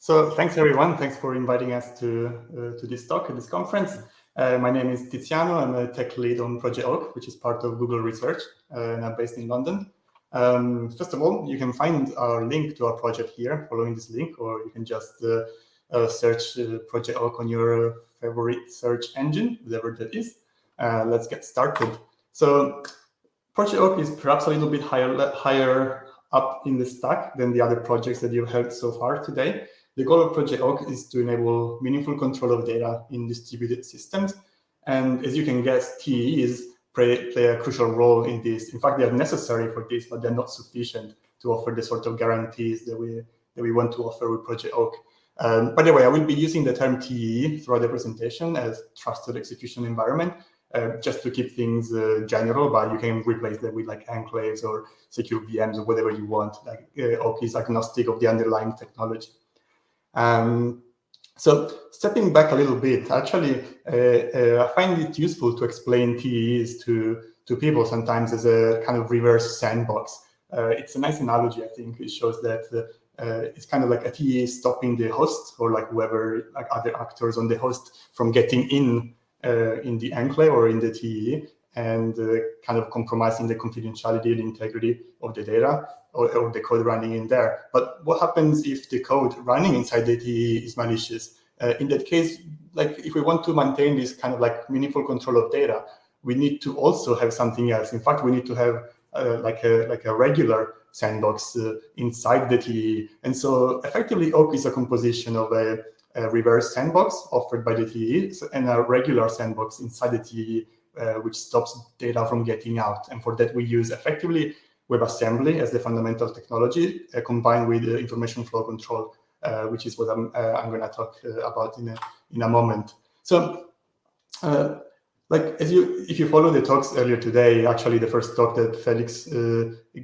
So thanks everyone. Thanks for inviting us to this talk at this conference. My name is Tiziano. I'm a tech lead on Project Oak, which is part of Google Research, and I'm based in London. First of all, you can find our link to our project here following this link, or you can just search Project Oak on your favorite search engine, whatever that is. Let's get started. So Project Oak is perhaps a little bit higher up in the stack than the other projects that you've heard so far today. The goal of Project Oak is to enable meaningful control of data in distributed systems. And as you can guess, TEEs play a crucial role in this. In fact, they are necessary for this, but they're not sufficient to offer the sort of guarantees that we want to offer with Project Oak. By the way, I will be using the term TEE throughout the presentation as trusted execution environment, just to keep things general, but you can replace them with like enclaves or secure VMs or whatever you want. Like Oak is agnostic of the underlying technology. So stepping back a little bit, actually, I find it useful to explain TEEs to people sometimes as a kind of reverse sandbox. It's a nice analogy, I think. It shows that it's kind of like a TEE stopping the host or like whoever, like other actors on the host from getting in the enclave or in the TEE and kind of compromising the confidentiality and integrity of the data or the code running in there. But what happens if the code running inside the TEE is malicious? In that case, like if we want to maintain this kind of like meaningful control of data, we need to also have something else. In fact, we need to have like a regular sandbox inside the TEE. And so effectively, Oak is a composition of a reverse sandbox offered by the TEE and a regular sandbox inside the TEE, which stops data from getting out. And for that, we use effectively WebAssembly as the fundamental technology combined with information flow control, which is what I'm going to talk about in a moment. So, like if you follow the talks earlier today, actually the first talk that Felix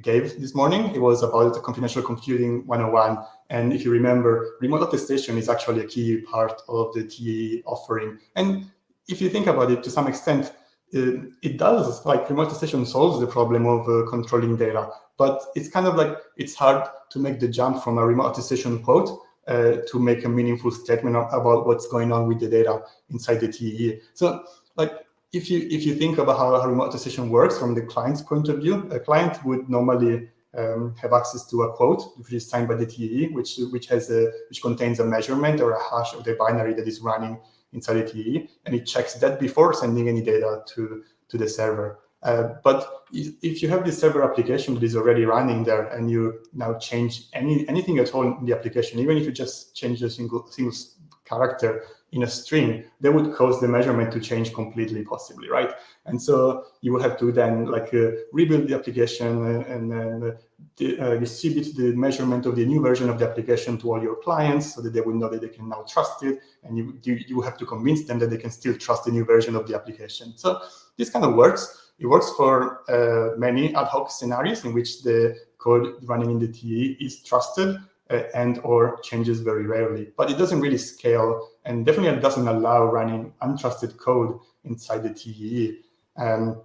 gave this morning, it was about confidential computing 101. And if you remember, remote attestation is actually a key part of the TEE offering. And if you think about it to some extent, it does, like remote attestation solves the problem of controlling data, but it's kind of like, it's hard to make the jump from a remote attestation quote to make a meaningful statement about what's going on with the data inside the TEE. So like, if you think about how remote attestation works from the client's point of view, a client would normally have access to a quote, which is signed by the TEE, which contains a measurement or a hash of the binary that is running inside the TEE, and it checks that before sending any data to the server. But if you have this server application that is already running there, and you now change anything at all in the application, even if you just change a single character in a string, that would cause the measurement to change completely, possibly, right? And so you will have to then like rebuild the application and then distribute the measurement of the new version of the application to all your clients so that they will know that they can now trust it. And you have to convince them that they can still trust the new version of the application. So this kind of works. It works for many ad hoc scenarios in which the code running in the TEE is trusted and or changes very rarely, but it doesn't really scale, and definitely doesn't allow running untrusted code inside the TEE. And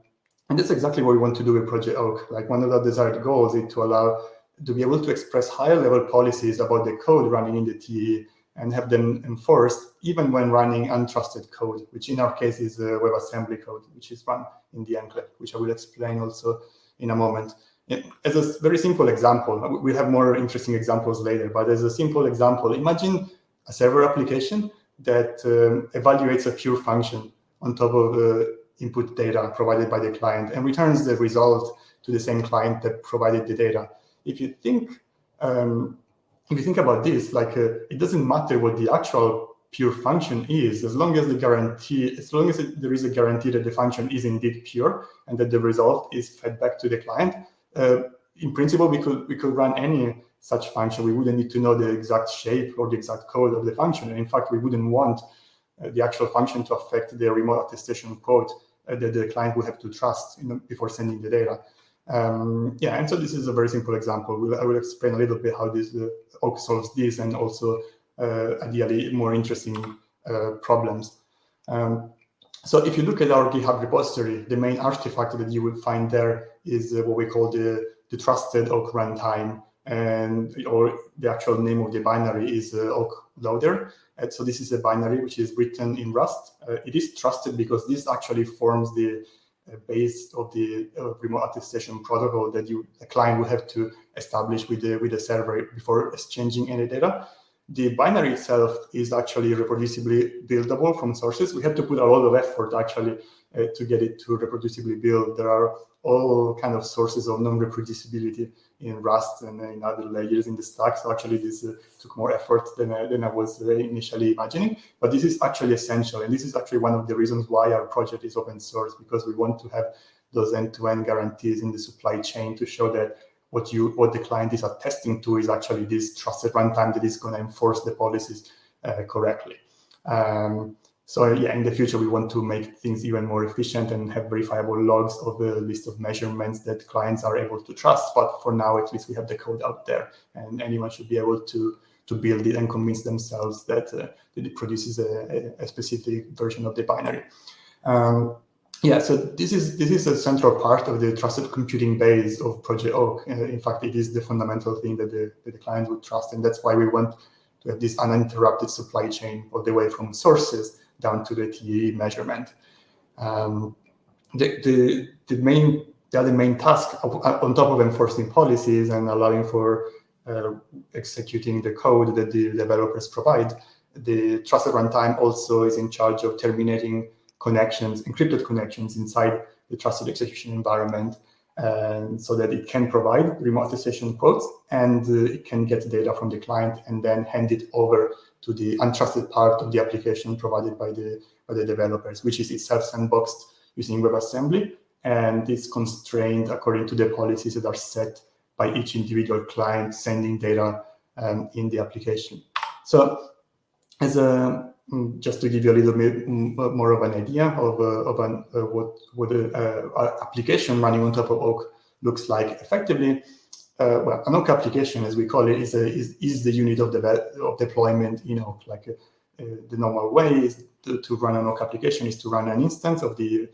that's exactly what we want to do with Project Oak. Like one of the desired goals is to be able to express higher level policies about the code running in the TEE and have them enforced even when running untrusted code, which in our case is WebAssembly code, which is run in the enclave, which I will explain also in a moment. As a very simple example, we have more interesting examples later, but as a simple example, imagine a server application that evaluates a pure function on top of input data provided by the client and returns the result to the same client that provided the data. If you think about this, like it doesn't matter what the actual pure function is, as long as there is a guarantee that the function is indeed pure and that the result is fed back to the client. In principle, we could run any such function. We wouldn't need to know the exact shape or the exact code of the function. And in fact, we wouldn't want the actual function to affect the remote attestation quote that the client would have to trust before sending the data. And so this is a very simple example. I will explain a little bit how this Oak solves this, and also ideally more interesting problems. So if you look at our GitHub repository, the main artifact that you will find there is what we call the trusted Oak Runtime or the actual name of the binary is Oak loader. And so this is a binary which is written in Rust. It is trusted because this actually forms the base of the remote attestation protocol that the client will have to establish with the server before exchanging any data. The binary itself is actually reproducibly buildable from sources. We have to put a lot of effort actually to get it to reproducibly build. There are all kind of sources of non-reproducibility in Rust and in other layers in the stack. So actually this took more effort than I was initially imagining. But this is actually essential. And this is actually one of the reasons why our project is open source, because we want to have those end-to-end guarantees in the supply chain to show that what the client is attesting to is actually this trusted runtime that is going to enforce the policies correctly. So yeah, in the future, we want to make things even more efficient and have verifiable logs of the list of measurements that clients are able to trust. But for now, at least we have the code out there, and anyone should be able to build it and convince themselves that it produces a specific version of the binary. Yeah, so this is a central part of the trusted computing base of Project Oak. In fact, it is the fundamental thing that the client would trust, and that's why we want to have this uninterrupted supply chain all the way from sources down to the TE measurement. The other main task on top of enforcing policies and allowing for executing the code that the developers provide, the trusted runtime also is in charge of terminating connections, encrypted connections inside the trusted execution environment, so that it can provide remote attestation codes and it can get data from the client and then hand it over to the untrusted part of the application provided by the developers, which is itself sandboxed using WebAssembly, and it's constrained according to the policies that are set by each individual client sending data in the application. So as just to give you a little bit more of an idea of what an application running on top of Oak looks like effectively, well, an Oak application, as we call it, is the unit of deployment in Oak. Like the normal way is to run an Oak application is to run an instance of the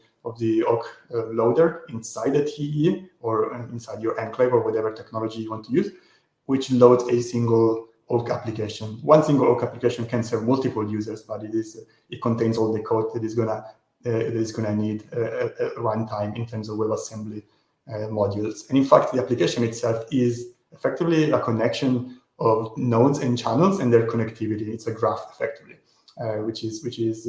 Oak loader inside the TE or inside your enclave or whatever technology you want to use, which loads a single Oak application. One single Oak application can serve multiple users, but it contains all the code that is gonna need a runtime in terms of WebAssembly modules. And in fact, the application itself is effectively a connection of nodes and channels and their connectivity. It's a graph effectively, which is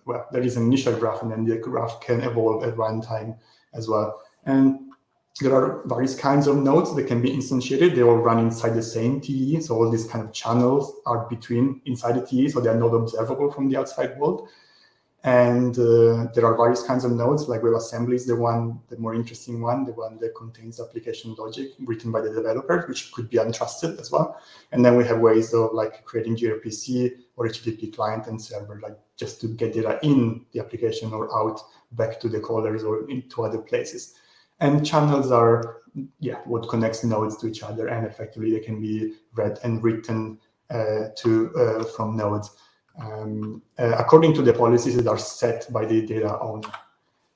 well, there is an initial graph, and then the graph can evolve at runtime as well. And there are various kinds of nodes that can be instantiated. They all run inside the same TE. So all these kind of channels are inside the TE, so they are not observable from the outside world. And there are various kinds of nodes, like WebAssembly is the more interesting one, the one that contains application logic written by the developer, which could be untrusted as well. And then we have ways of like creating gRPC or HTTP client and server, like just to get data in the application or out back to the callers or into other places. And channels are, yeah, what connects nodes to each other, and effectively they can be read and written from nodes according to the policies that are set by the data owner.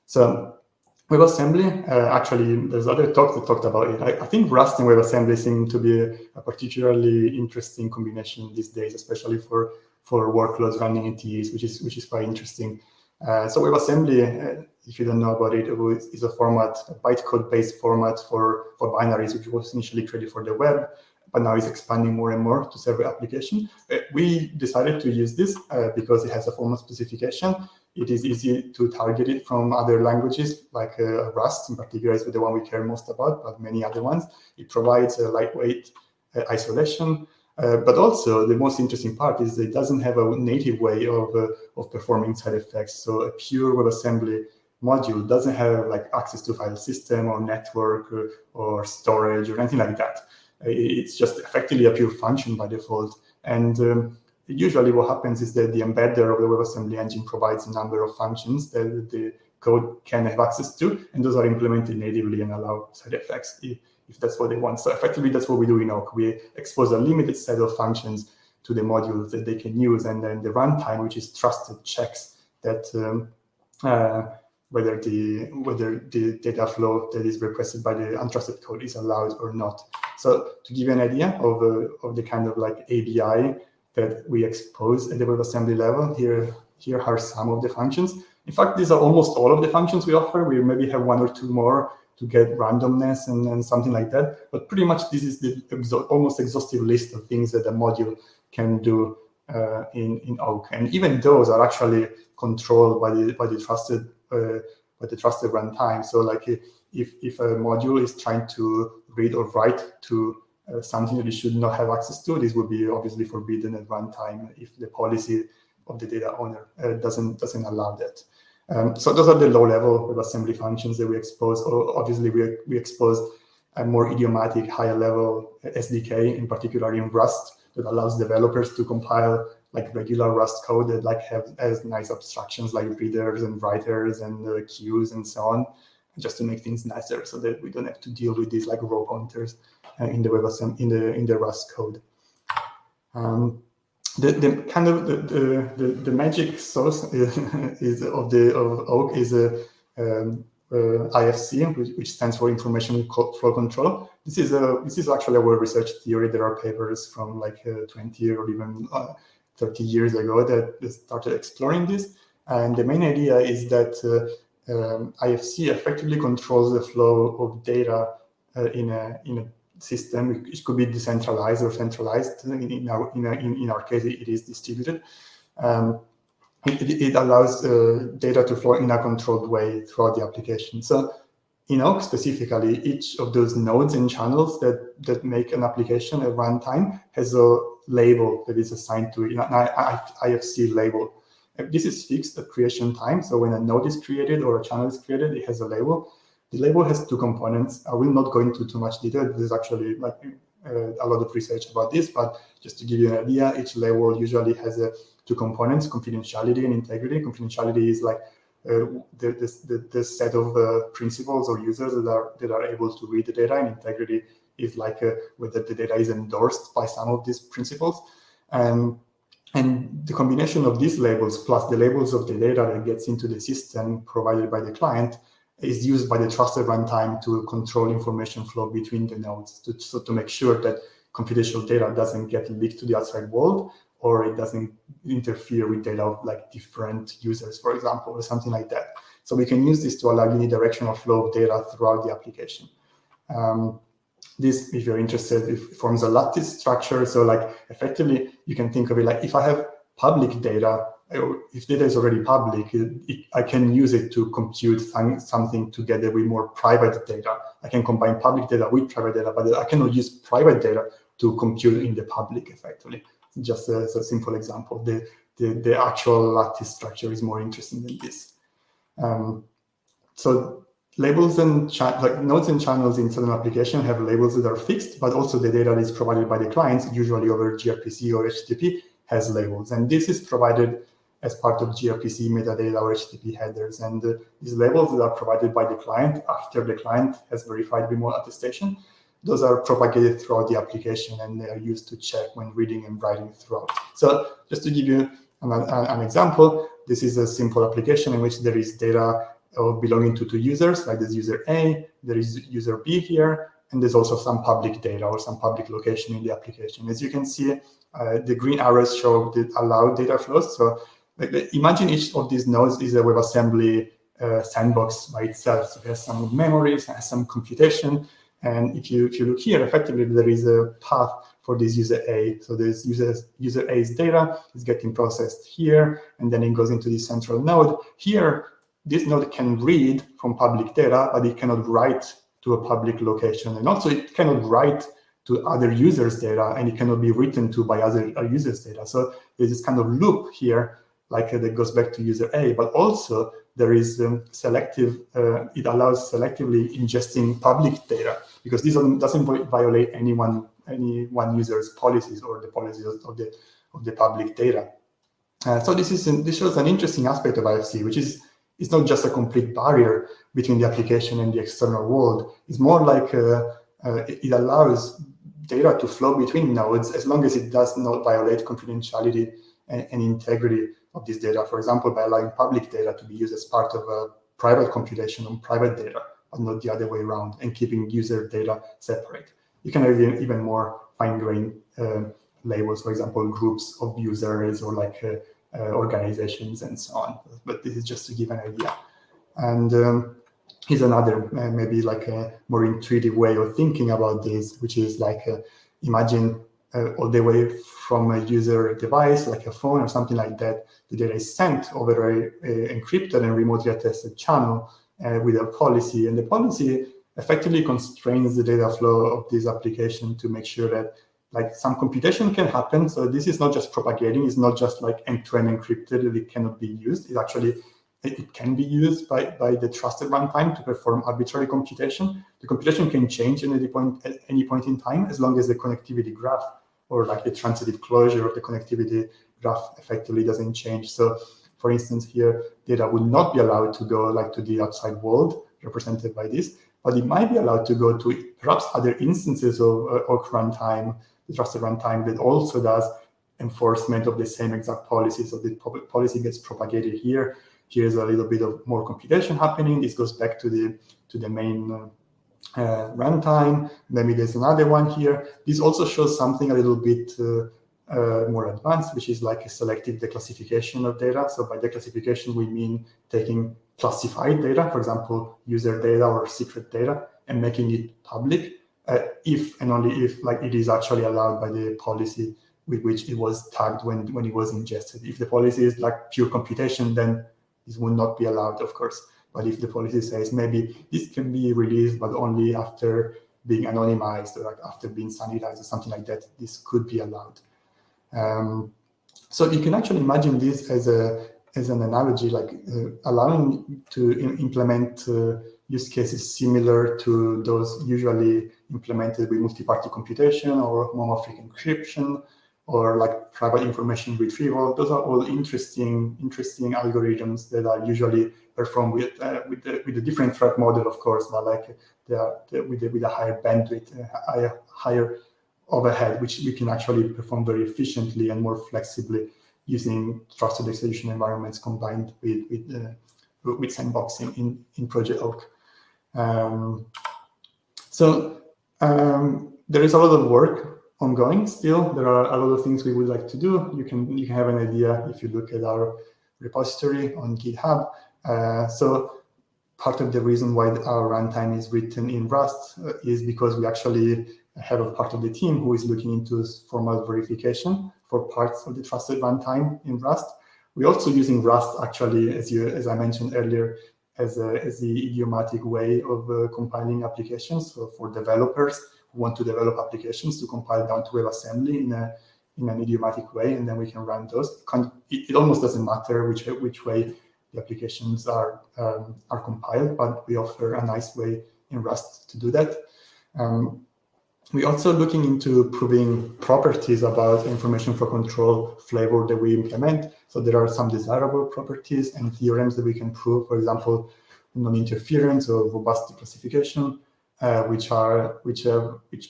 So WebAssembly, actually, there's other talks that talked about it. I think Rust and WebAssembly seem to be a particularly interesting combination these days, especially for workloads running in TEs, which is quite interesting. So WebAssembly, if you don't know about it, is a bytecode-based format for binaries, which was initially created for the web, but now is expanding more and more to server application. We decided to use this because it has a formal specification. It is easy to target it from other languages, like Rust in particular is the one we care most about, but many other ones. It provides a lightweight isolation. But also, the most interesting part is it doesn't have a native way of performing side effects. So a pure WebAssembly module doesn't have like access to file system or network or storage or anything like that. It's just effectively a pure function by default. And usually what happens is that the embedder of the WebAssembly engine provides a number of functions that the code can have access to, and those are implemented natively and allow side effects if that's what they want. So effectively, that's what we do in Oak. We expose a limited set of functions to the modules that they can use, and then the runtime, which is trusted, checks that whether the data flow that is requested by the untrusted code is allowed or not. So to give you an idea of the kind of like ABI that we expose at the WebAssembly level, here are some of the functions. In fact, these are almost all of the functions we offer. We maybe have one or two more to get randomness and something like that. But pretty much this is the almost exhaustive list of things that a module can do in Oak. And even those are actually controlled by the trusted runtime. So like if a module is trying to read or write to something that it should not have access to, this would be obviously forbidden at runtime if the policy of the data owner doesn't allow that. So those are the low-level WebAssembly functions that we expose. Obviously, we expose a more idiomatic, higher-level SDK, in particular in Rust, that allows developers to compile like regular Rust code that has nice abstractions like readers and writers and queues and so on, just to make things nicer, so that we don't have to deal with these like row pointers in the WebAssembly in the Rust code. The kind of the magic sauce of Oak is IFC, which stands for Information Flow Control. This is actually our research theory. There are papers from like 20 or even 30 years ago that started exploring this. And the main idea is that IFC effectively controls the flow of data in a system. It could be decentralized or centralized. In our case, it is distributed. It allows data to flow in a controlled way throughout the application. So in Oak specifically, each of those nodes and channels that make an application at runtime has a label that is assigned to it, an IFC label. This is fixed at creation time. So when a node is created or a channel is created, it has a label. The label has two components. I will not go into too much detail. There's actually like a lot of research about this, but just to give you an idea, each label usually has two components: confidentiality and integrity. Confidentiality is like the set of principals or users that are able to read the data, and integrity is like whether the data is endorsed by some of these principals. And the combination of these labels plus the labels of the data that gets into the system provided by the client is used by the trusted runtime to control information flow between the nodes, to make sure that confidential data doesn't get leaked to the outside world, or it doesn't interfere with data of like different users, for example, or something like that. So we can use this to allow unidirectional flow of data throughout the application. This, if you're interested, it forms a lattice structure. So like effectively, you can think of it like if I have public data, if data is already public, I can use it to compute something together with more private data. I can combine public data with private data, but I cannot use private data to compute in the public effectively. Just as a simple example. The actual lattice structure is more interesting than this. So labels and like nodes and channels in certain application have labels that are fixed, but also the data that is provided by the clients, usually over gRPC or HTTP, has labels. And this is provided as part of gRPC metadata or HTTP headers. And these labels that are provided by the client after the client has verified remote attestation, those are propagated throughout the application, and they are used to check when reading and writing throughout. So just to give you an example, this is a simple application in which there is data belonging to two users, like there's user A, there is user B here, and there's also some public data or some public location in the application. As you can see, the green arrows show the allowed data flows. So imagine each of these nodes is a WebAssembly sandbox by itself. So it has some memories, has some computation. And if you look here, effectively, there is a path for this user A. So this user A's data is getting processed here, and then it goes into this central node. Here, this node can read from public data, but it cannot write to a public location. And also, it cannot write to other users' data, and it cannot be written to by other users' data. So there's this kind of loop here, like that goes back to user A, but also there is selective, it allows selectively ingesting public data, because this doesn't violate any one user's policies or the policies of the public data. So this shows an interesting aspect of IFC, which is it's not just a complete barrier between the application and the external world. It's more like it allows data to flow between nodes as long as it does not violate confidentiality and integrity of this data. For example, by allowing public data to be used as part of a private computation on private data, but not the other way around, and keeping user data separate. you can have even more fine-grained labels, for example, groups of users or like organizations and so on. But this is just to give an idea. And here's another maybe like a more intuitive way of thinking about this, which is like imagine all the way from a user device, like a phone or something like that, the data is sent over a encrypted and remotely attested channel with a policy, and the policy effectively constrains the data flow of this application to make sure that like some computation can happen. So this is not just propagating, it's not just like end-to-end encrypted, it cannot be used. It actually, it can be used by the trusted runtime to perform arbitrary computation. The computation can change at any point in time, as long as the connectivity graph or like the transitive closure of the connectivity graph effectively doesn't change. So for instance, here, data would not be allowed to go like to the outside world represented by this, but it might be allowed to go to perhaps other instances of Oak Runtime, the trusted runtime that also does enforcement of the same exact policy. So the policy gets propagated here. Here's a little bit of more computation happening. This goes back to the main runtime. Maybe there's another one here. This also shows something a little bit more advanced, which is like a selective declassification of data. So by declassification, we mean taking classified data, for example, user data or secret data, and making it public if and only if like it is actually allowed by the policy with which it was tagged when it was ingested. If the policy is like pure computation, then this will not be allowed, of course. But if the policy says maybe this can be released, but only after being anonymized or like after being sanitized or something like that, this could be allowed. So you can actually imagine this as an analogy, like allowing to implement use cases similar to those usually implemented with multi-party computation or homomorphic encryption or like private information retrieval. Those are all interesting algorithms that are usually performed with a different threat model, of course, but like with a higher bandwidth, higher overhead, which we can actually perform very efficiently and more flexibly using trusted execution environments combined with sandboxing in Project Oak. So there is a lot of work ongoing still. There are a lot of things we would like to do. You can have an idea if you look at our repository on GitHub. So part of the reason why our runtime is written in Rust is because we actually have a part of the team who is looking into formal verification for parts of the trusted runtime in Rust. We're also using Rust actually, as I mentioned earlier, as the idiomatic way of compiling applications. So for developers who want to develop applications to compile down to WebAssembly in an idiomatic way, and then we can run those. It almost doesn't matter which way the applications are compiled, but we offer a nice way in Rust to do that. We're also looking into proving properties about information flow control flavor that we implement. So there are some desirable properties and theorems that we can prove, for example, non-interference or robust declassification, which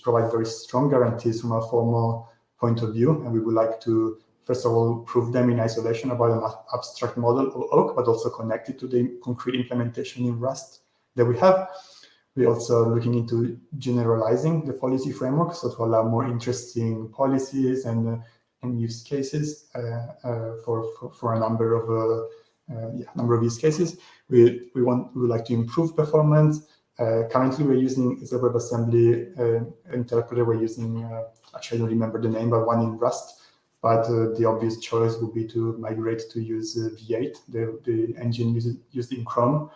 provide very strong guarantees from a formal point of view. And we would like to, first of all, prove them in isolation about an abstract model of Oak, but also connect it to the concrete implementation in Rust that we have. We're also looking into generalizing the policy framework, so to allow more interesting policies and use cases for a number of use cases. We would like to improve performance. Currently, we're using as a WebAssembly interpreter. We're using actually I don't remember the name, but one in Rust. But the obvious choice would be to migrate to use V8, the engine used in Chrome.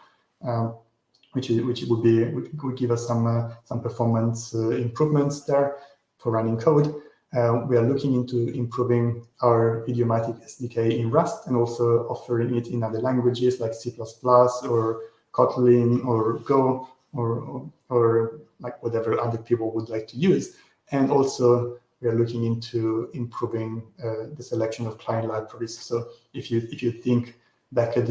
Which would give us some performance improvements there for running code. We are looking into improving our idiomatic SDK in Rust and also offering it in other languages like C++ or Kotlin or Go or like whatever other people would like to use. And also we are looking into improving the selection of client libraries. So if you think back at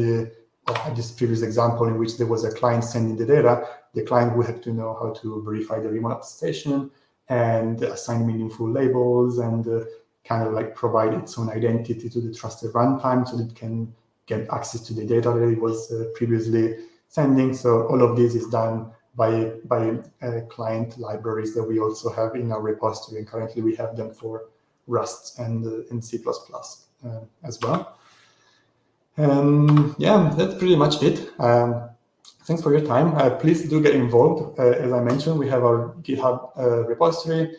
this previous example in which there was a client sending the data, the client would have to know how to verify the remote attestation and assign meaningful labels and kind of like provide its own identity to the trusted runtime so that it can get access to the data that it was previously sending. So all of this is done by client libraries that we also have in our repository, and currently we have them for Rust and C++ as well. Yeah, that's pretty much it. Thanks for your time. Please do get involved. As I mentioned, we have our GitHub repository,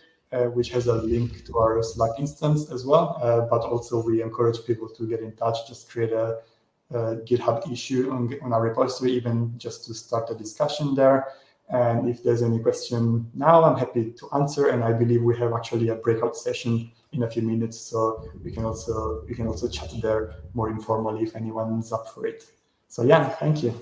which has a link to our Slack instance as well. But also we encourage people to get in touch, just create a GitHub issue on our repository, even just to start a discussion there. And if there's any question now, I'm happy to answer. And I believe we have actually a breakout session in a few minutes, so we can also chat there more informally if anyone's up for it. So yeah, thank you.